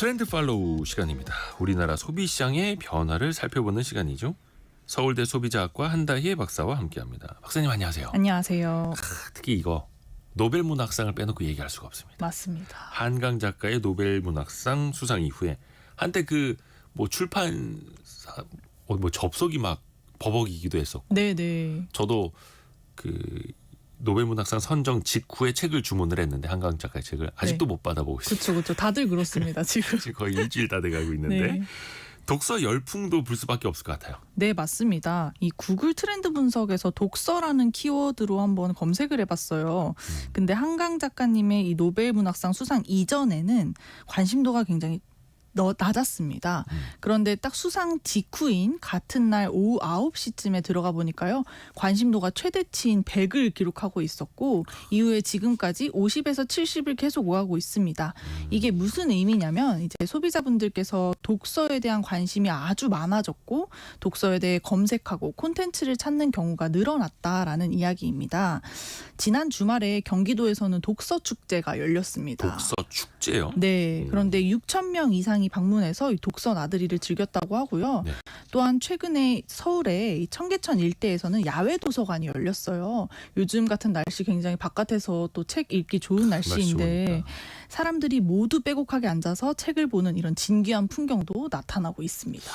트렌드 팔로우 시간입니다. 우리나라 소비시장의 변화를 살펴보는 시간이죠. 서울대 소비자학과 한다희 박사와 함께합니다. 박사님 안녕하세요. 안녕하세요. 특히 이거 노벨 문학상을 빼놓고 얘기할 수가 없습니다. 맞습니다. 한강 작가의 노벨 문학상 수상 이후에 한때 그 뭐 출판사 뭐 접속이 막 버벅이기도 했었고. 네네. 저도 그 노벨 문학상 선정 직후에 책을 주문을 했는데 한강 작가의 책을 아직도 못 받아보고 있습니다. 그렇죠. 다들 그렇습니다. 지금. 지금 거의 일주일 다 돼가고 있는데 네. 독서 열풍도 불 수밖에 없을 것 같아요. 네, 맞습니다. 이 구글 트렌드 분석에서 독서라는 키워드로 한번 검색을 해봤어요. 근데 한강 작가님의 이 노벨 문학상 수상 이전에는 관심도가 굉장히 낮았습니다. 그런데 딱 수상 직후인 같은 날 오후 9시쯤에 들어가 보니까요. 관심도가 최대치인 100을 기록하고 있었고 이후에 지금까지 50에서 70을 계속 오가고 있습니다. 이게 무슨 의미냐면 이제 소비자분들께서 독서에 대한 관심이 아주 많아졌고 독서에 대해 검색하고 콘텐츠를 찾는 경우가 늘어났다라는 이야기입니다. 지난 주말에 경기도에서는 독서 축제가 열렸습니다. 독서 축제요? 네. 그런데 6,000명 이상이 방문해서 이 독서 나들이를 즐겼다고 하고요. 네. 또한 최근에 서울의 이 청계천 일대에서는 야외 도서관이 열렸어요. 요즘 같은 날씨 굉장히 바깥에서 또 책 읽기 좋은 날씨인데 좋으니까. 사람들이 모두 빼곡하게 앉아서 책을 보는 이런 진귀한 풍경도 나타나고 있습니다.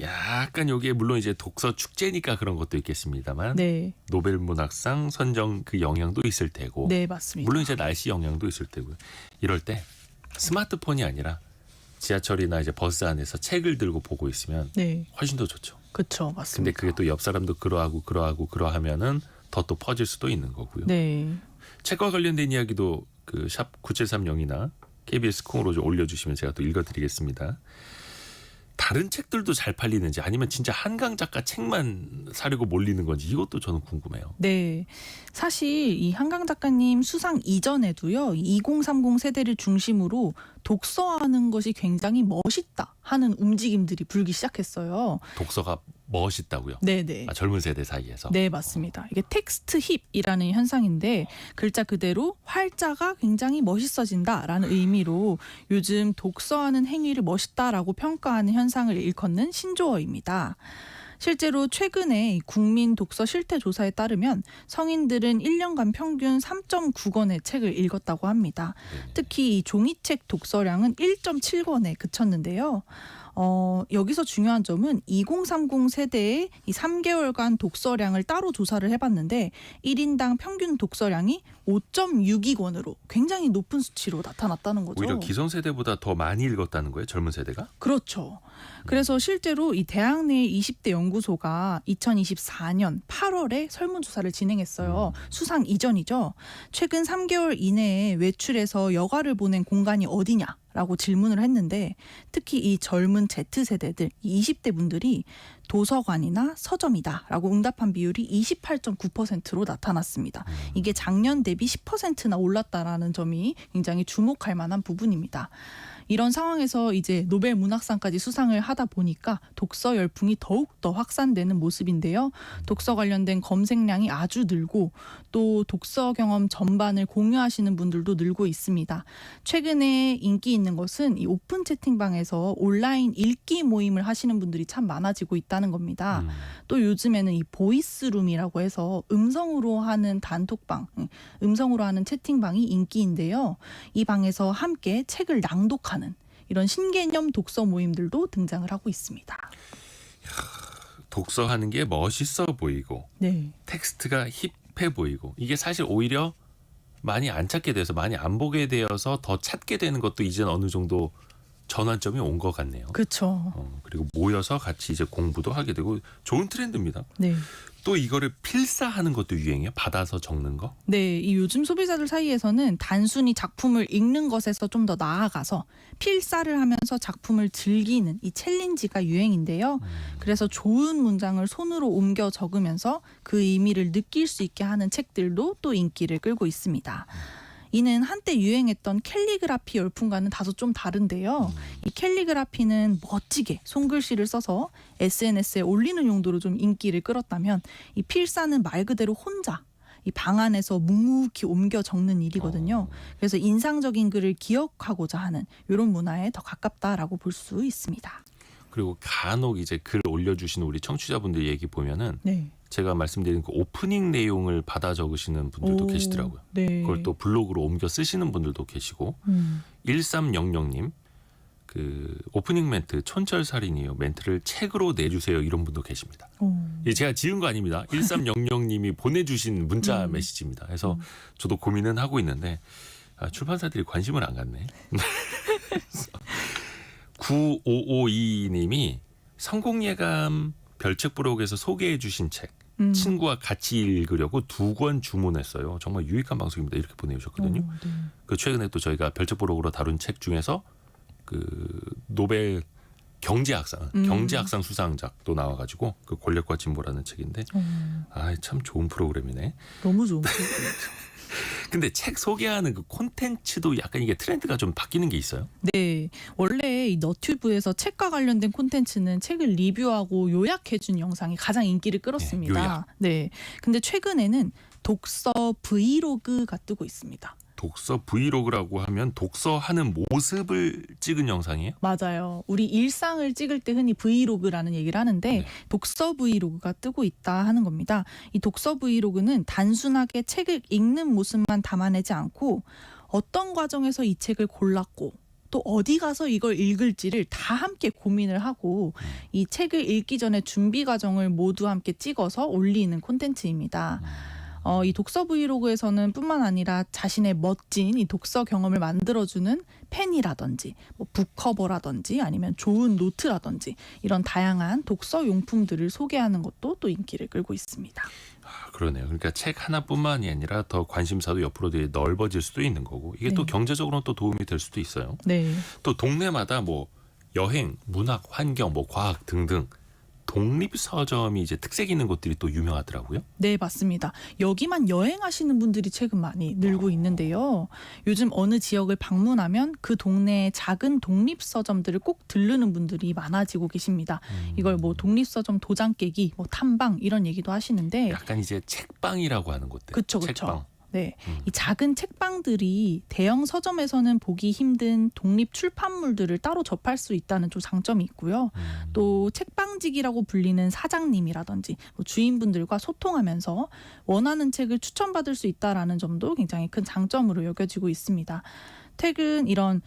약간 여기에 물론 이제 독서 축제니까 그런 것도 있겠습니다만 네. 노벨 문학상 선정 그 영향도 있을 테고 네, 맞습니다. 물론 이제 날씨 영향도 있을 테고요. 이럴 때 스마트폰이 아니라 지하철이나 이제 버스 안에서 책을 들고 보고 있으면 네. 훨씬 더 좋죠. 그렇죠. 근데 맞습니다. 그게 또 옆 사람도 그러하면은 더 또 퍼질 수도 있는 거고요. 네. 책과 관련된 이야기도 그 샵 9730이나 KBS 콩으로 좀 올려주시면 제가 또 읽어드리겠습니다. 다른 책들도 잘 팔리는지 아니면 진짜 한강 작가 책만 사려고 몰리는 건지 이것도 저는 궁금해요. 네. 사실 이 한강 작가님 수상 이전에도요. 2030 세대를 중심으로 독서하는 것이 굉장히 멋있다 하는 움직임들이 불기 시작했어요. 독서가 멋있다고요? 네네. 아, 젊은 세대 사이에서? 네, 맞습니다. 이게 텍스트 힙이라는 현상인데 글자 그대로 활자가 굉장히 멋있어진다라는 의미로 요즘 독서하는 행위를 멋있다라고 평가하는 현상을 일컫는 신조어입니다. 실제로 최근에 국민 독서 실태 조사에 따르면 성인들은 1년간 평균 3.9권의 책을 읽었다고 합니다. 특히 이 종이책 독서량은 1.7권에 그쳤는데요. 여기서 중요한 점은 2030 세대의 이 3개월간 독서량을 따로 조사를 해봤는데 1인당 평균 독서량이 5.62권으로 굉장히 높은 수치로 나타났다는 거죠. 오히려 기성세대보다 더 많이 읽었다는 거예요? 젊은 세대가? 그렇죠. 그래서 실제로 이 대학 내 20대 연구소가 2024년 8월에 설문조사를 진행했어요. 수상 이전이죠. 최근 3개월 이내에 외출해서 여가를 보낸 공간이 어디냐라고 질문을 했는데 특히 이 젊은 Z세대들, 이 20대 분들이 도서관이나 서점이다라고 응답한 비율이 28.9%로 나타났습니다. 이게 작년 대비 10%나 올랐다라는 점이 굉장히 주목할 만한 부분입니다. 이런 상황에서 이제 노벨 문학상까지 수상을 하다 보니까 독서 열풍이 더욱더 확산되는 모습인데요. 독서 관련된 검색량이 아주 늘고 또 독서 경험 전반을 공유하시는 분들도 늘고 있습니다. 최근에 인기 있는 것은 이 오픈 채팅방에서 온라인 읽기 모임을 하시는 분들이 참 많아지고 있다는 겁니다. 또 요즘에는 이 보이스룸이라고 해서 음성으로 하는 단톡방, 음성으로 하는 채팅방이 인기인데요. 이 방에서 함께 책을 낭독하는 이런 신개념 독서 모임들도 등장을 하고 있습니다. 독서하는 게 멋있어 보이고 네. 텍스트가 힙해 보이고 이게 사실 오히려 많이 안 찾게 돼서 많이 안 보게 되어서 더 찾게 되는 것도 이제는 어느 정도 전환점이 온 것 같네요. 그렇죠. 그리고 모여서 같이 이제 공부도 하게 되고 좋은 트렌드입니다. 네. 또 이거를 필사하는 것도 유행이에요? 받아서 적는 거? 네, 이 요즘 소비자들 사이에서는 단순히 작품을 읽는 것에서 좀 더 나아가서 필사를 하면서 작품을 즐기는 이 챌린지가 유행인데요. 그래서 좋은 문장을 손으로 옮겨 적으면서 그 의미를 느낄 수 있게 하는 책들도 또 인기를 끌고 있습니다. 이는 한때 유행했던 캘리그라피 열풍과는 다소 좀 다른데요. 이 캘리그라피는 멋지게 손글씨를 써서 SNS에 올리는 용도로 좀 인기를 끌었다면 이 필사는 말 그대로 혼자 이 방 안에서 묵묵히 옮겨 적는 일이거든요. 그래서 인상적인 글을 기억하고자 하는 이런 문화에 더 가깝다라고 볼 수 있습니다. 그리고 간혹 이제 글 올려주시는 우리 청취자분들 얘기 보면은 네. 제가 말씀드린 그 오프닝 내용을 받아 적으시는 분들도 계시더라고요. 네. 그걸 또 블로그로 옮겨 쓰시는 분들도 계시고 1300님 그 오프닝 멘트 촌철살인이요 멘트를 책으로 내주세요 이런 분도 계십니다. 이게 제가 지은 거 아닙니다. 1300님이 보내주신 문자 메시지입니다. 그래서 저도 고민은 하고 있는데 출판사들이 관심을 안 갖네. 9552님이 성공예감 별책부록에서 소개해 주신 책 친구와 같이 읽으려고 2권 주문했어요. 정말 유익한 방송입니다. 이렇게 보내주셨거든요. 네. 그 최근에 또 저희가 별책부록으로 다룬 책 중에서 그 노벨 경제학상 수상작도 나와가지고 그 권력과 진보라는 책인데 참 좋은 프로그램이네. 너무 좋은 프로그램이죠. 근데 책 소개하는 그 콘텐츠도 약간 이게 트렌드가 좀 바뀌는 게 있어요. 네, 원래 이 너튜브에서 책과 관련된 콘텐츠는 책을 리뷰하고 요약해준 영상이 가장 인기를 끌었습니다. 네, 요약. 네, 근데 최근에는 독서 브이로그가 뜨고 있습니다. 독서 브이로그라고 하면 독서하는 모습을 찍은 영상이에요? 맞아요. 우리 일상을 찍을 때 흔히 브이로그라는 얘기를 하는데 네. 독서 브이로그가 뜨고 있다 하는 겁니다. 이 독서 브이로그는 단순하게 책을 읽는 모습만 담아내지 않고 어떤 과정에서 이 책을 골랐고 또 어디 가서 이걸 읽을지를 다 함께 고민을 하고 이 책을 읽기 전에 준비 과정을 모두 함께 찍어서 올리는 콘텐츠입니다. 이 독서 브이로그에서는 뿐만 아니라 자신의 멋진 이 독서 경험을 만들어주는 펜이라든지 뭐 북커버라든지 아니면 좋은 노트라든지 이런 다양한 독서 용품들을 소개하는 것도 또 인기를 끌고 있습니다. 그러네요. 그러니까 책 하나뿐만이 아니라 더 관심사도 옆으로 되게 넓어질 수도 있는 거고 이게 또 네. 경제적으로는 또 도움이 될 수도 있어요. 네. 또 동네마다 뭐 여행, 문학, 환경, 뭐 과학 등등 독립서점이 이제 특색 있는 곳들이 또 유명하더라고요. 네, 맞습니다. 여기만 여행하시는 분들이 최근 많이 늘고 있는데요. 요즘 어느 지역을 방문하면 그 동네의 작은 독립서점들을 꼭 들르는 분들이 많아지고 계십니다. 이걸 뭐 독립서점 도장 깨기, 뭐 탐방 이런 얘기도 하시는데 약간 이제 책방이라고 하는 곳들. 그쵸. 책방. 네, 이 작은 책방들이 대형 서점에서는 보기 힘든 독립 출판물들을 따로 접할 수 있다는 좀 장점이 있고요. 또 책방직이라고 불리는 사장님이라든지 뭐 주인분들과 소통하면서 원하는 책을 추천받을 수 있다라는 점도 굉장히 큰 장점으로 여겨지고 있습니다. 최근 이런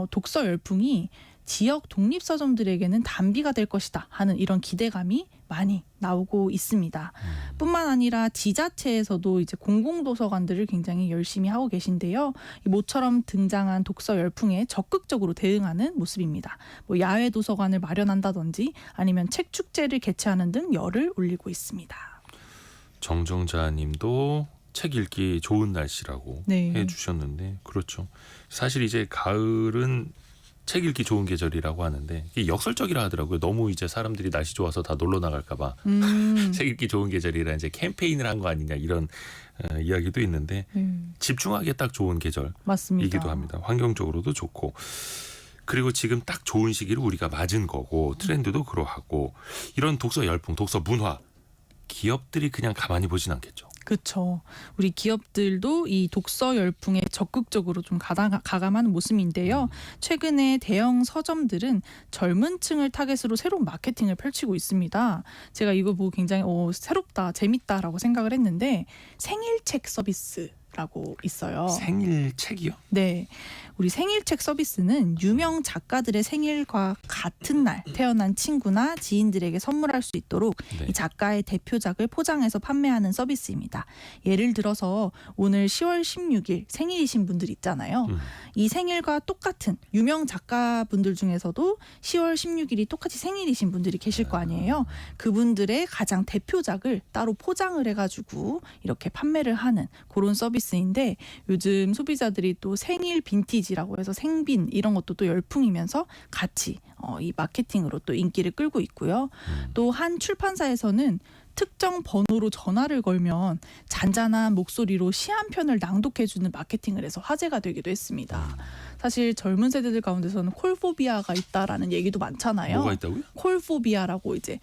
독서 열풍이 지역 독립서점들에게는 단비가 될 것이다 하는 이런 기대감이 많이 나오고 있습니다. 뿐만 아니라 지자체에서도 이제 공공도서관들을 굉장히 열심히 하고 계신데요. 이 모처럼 등장한 독서 열풍에 적극적으로 대응하는 모습입니다. 뭐 야외 도서관을 마련한다든지 아니면 책 축제를 개최하는 등 열을 올리고 있습니다. 정정자님도 책 읽기 좋은 날씨라고 네. 해주셨는데 그렇죠. 사실 이제 가을은 책 읽기 좋은 계절이라고 하는데 이게 역설적이라 하더라고요. 너무 이제 사람들이 날씨 좋아서 다 놀러 나갈까봐 책 읽기 좋은 계절이라 이제 캠페인을 한 거 아니냐 이런 이야기도 있는데 집중하기에 딱 좋은 계절이기도 맞습니다. 합니다. 환경적으로도 좋고 그리고 지금 딱 좋은 시기를 우리가 맞은 거고 트렌드도 그러하고 이런 독서 열풍, 독서 문화 기업들이 그냥 가만히 보진 않겠죠. 그렇죠. 우리 기업들도 이 독서 열풍에 적극적으로 좀 가감하는 모습인데요. 최근에 대형 서점들은 젊은 층을 타겟으로 새로운 마케팅을 펼치고 있습니다. 제가 이거 보고 굉장히 새롭다, 재밌다라고 생각을 했는데 생일책 서비스라고 있어요. 생일책이요? 네. 우리 생일책 서비스는 유명 작가들의 생일과 같은 날 태어난 친구나 지인들에게 선물할 수 있도록 네. 이 작가의 대표작을 포장해서 판매하는 서비스입니다. 예를 들어서 오늘 10월 16일 생일이신 분들 있잖아요. 이 생일과 똑같은 유명 작가분들 중에서도 10월 16일이 똑같이 생일이신 분들이 계실 거 아니에요. 그분들의 가장 대표작을 따로 포장을 해가지고 이렇게 판매를 하는 그런 서비스인데 요즘 소비자들이 또 생일 빈티지라고 해서 생빈 이런 것도 또 열풍이면서 같이 이 마케팅으로 또 인기를 끌고 있고요. 또 한 출판사에서는 특정 번호로 전화를 걸면 잔잔한 목소리로 시 한 편을 낭독해주는 마케팅을 해서 화제가 되기도 했습니다. 사실 젊은 세대들 가운데서는 콜포비아가 있다라는 얘기도 많잖아요. 뭐가 있다고요? 콜포비아라고 이제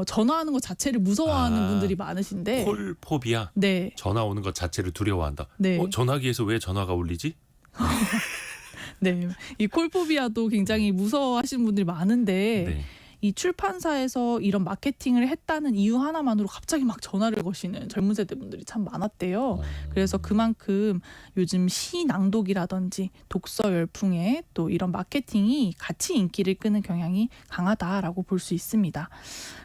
전화하는 것 자체를 무서워하는 아, 분들이 많으신데, 콜포비아. 네, 전화 오는 것 자체를 두려워한다. 네. 전화기에서 왜 전화가 울리지? 네, 이 콜포비아도 굉장히 무서워하시는 분들이 많은데. 네. 이 출판사에서 이런 마케팅을 했다는 이유 하나만으로 갑자기 막 전화를 거시는 젊은 세대분들이 참 많았대요. 그래서 그만큼 요즘 시 낭독이라든지 독서 열풍에 또 이런 마케팅이 같이 인기를 끄는 경향이 강하다라고 볼 수 있습니다.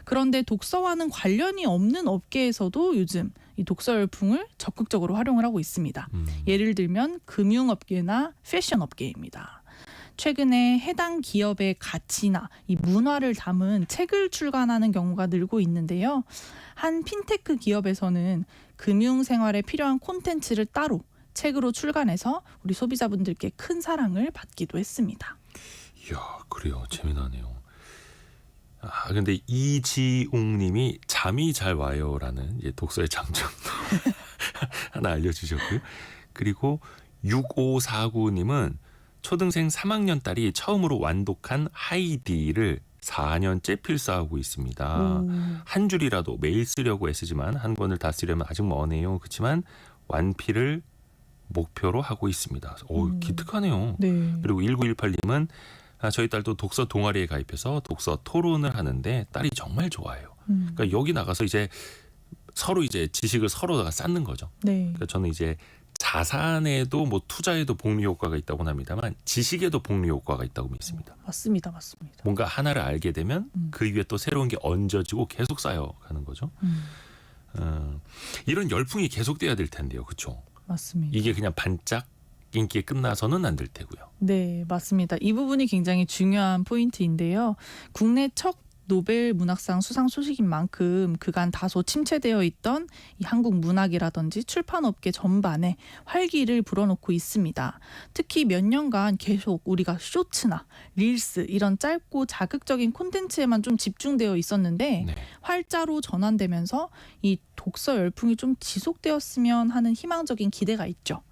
그런데 독서와는 관련이 없는 업계에서도 요즘 이 독서 열풍을 적극적으로 활용을 하고 있습니다. 예를 들면 금융업계나 패션업계입니다. 최근에 해당 기업의 가치나 이 문화를 담은 책을 출간하는 경우가 늘고 있는데요. 한 핀테크 기업에서는 금융생활에 필요한 콘텐츠를 따로 책으로 출간해서 우리 소비자분들께 큰 사랑을 받기도 했습니다. 이야, 그래요. 재미나네요. 근데 이지웅님이 잠이 잘 와요라는 독서의 장점도 하나 알려주셨고요. 그리고 6549님은 초등생 3학년 딸이 처음으로 완독한 하이디를 4년째 필사하고 있습니다. 한 줄이라도 매일 쓰려고 애쓰지만 한 권을 다 쓰려면 아직 머네요. 그렇지만 완필을 목표로 하고 있습니다. 기특하네요. 네. 그리고 1918님은 저희 딸도 독서 동아리에 가입해서 독서 토론을 하는데 딸이 정말 좋아해요. 그러니까 여기 나가서 이제 서로 이제 지식을 서로가 쌓는 거죠. 네. 그러니까 저는 이제 자산에도 뭐 투자에도 복리 효과가 있다고 합니다만 지식에도 복리 효과가 있다고 믿습니다. 맞습니다. 맞습니다. 뭔가 하나를 알게 되면 그 위에 또 새로운 게 얹어지고 계속 쌓여가는 거죠. 이런 열풍이 계속돼야 될 텐데요. 그렇죠? 맞습니다. 이게 그냥 반짝 인기에 끝나서는 안 될 테고요. 네, 맞습니다. 이 부분이 굉장히 중요한 포인트인데요. 국내 첫 노벨 문학상 수상 소식인 만큼 그간 다소 침체되어 있던 이 한국 문학이라든지 출판업계 전반에 활기를 불어넣고 있습니다. 특히 몇 년간 계속 우리가 쇼츠나 릴스 이런 짧고 자극적인 콘텐츠에만 좀 집중되어 있었는데 네. 활자로 전환되면서 이 독서 열풍이 좀 지속되었으면 하는 희망적인 기대가 있죠.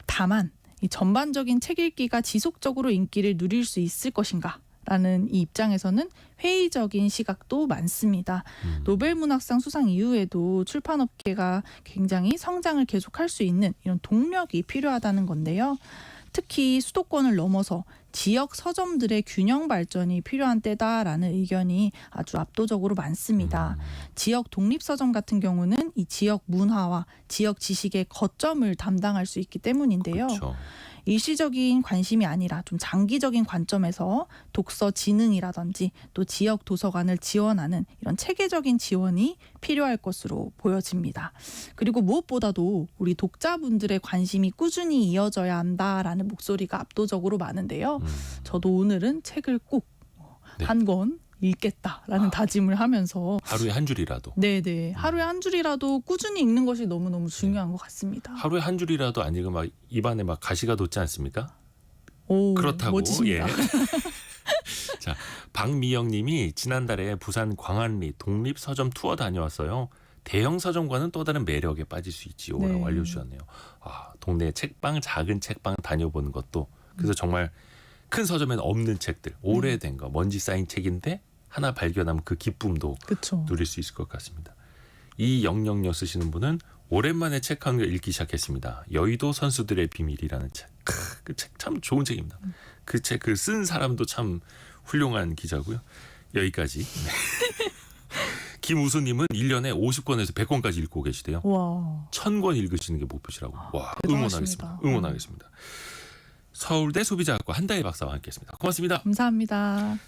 다만 이 전반적인 책 읽기가 지속적으로 인기를 누릴 수 있을 것인가? 라는 이 입장에서는 회의적인 시각도 많습니다. 노벨 문학상 수상 이후에도 출판업계가 굉장히 성장을 계속할 수 있는 이런 동력이 필요하다는 건데요. 특히 수도권을 넘어서 지역 서점들의 균형 발전이 필요한 때다라는 의견이 아주 압도적으로 많습니다. 지역 독립서점 같은 경우는 이 지역 문화와 지역 지식의 거점을 담당할 수 있기 때문인데요. 그렇죠. 일시적인 관심이 아니라 좀 장기적인 관점에서 독서 진흥이라든지 또 지역 도서관을 지원하는 이런 체계적인 지원이 필요할 것으로 보여집니다. 그리고 무엇보다도 우리 독자분들의 관심이 꾸준히 이어져야 한다라는 목소리가 압도적으로 많은데요. 저도 오늘은 책을 꼭 한 권 읽겠다라는 다짐을 하면서 하루에 한 줄이라도. 네네 하루에 한 줄이라도 꾸준히 읽는 것이 너무너무 중요한 것 같습니다. 하루에 한 줄이라도 안 읽으면 막 입안에 막 가시가 돋지 않습니까? 오, 그렇다고. 멋지십니다. 예. 자, 박미영님이 지난달에 부산 광안리 독립서점 투어 다녀왔어요. 대형 서점과는 또 다른 매력에 빠질 수 있지요라고 네. 알려주셨네요. 동네 책방, 작은 책방 다녀보는 것도 그래서 정말 큰 서점에는 없는 책들, 오래된 거, 먼지 쌓인 책인데 하나 발견하면 그 기쁨도 그렇죠. 누릴 수 있을 것 같습니다. 이 영영영 쓰시는 분은 오랜만에 책 한 권 읽기 시작했습니다. 여의도 선수들의 비밀이라는 책. 그 책 참 좋은 책입니다. 그 책 그 쓴 사람도 참 훌륭한 기자고요. 여기까지. 네. 김우수님은 1년에 50권에서 100권까지 읽고 계시대요. 와. 1000권 읽으시는 게 목표시라고. 와, 대단하십니다. 응원하겠습니다. 서울대 소비자학과 한다혜 박사와 함께했습니다. 고맙습니다. 감사합니다.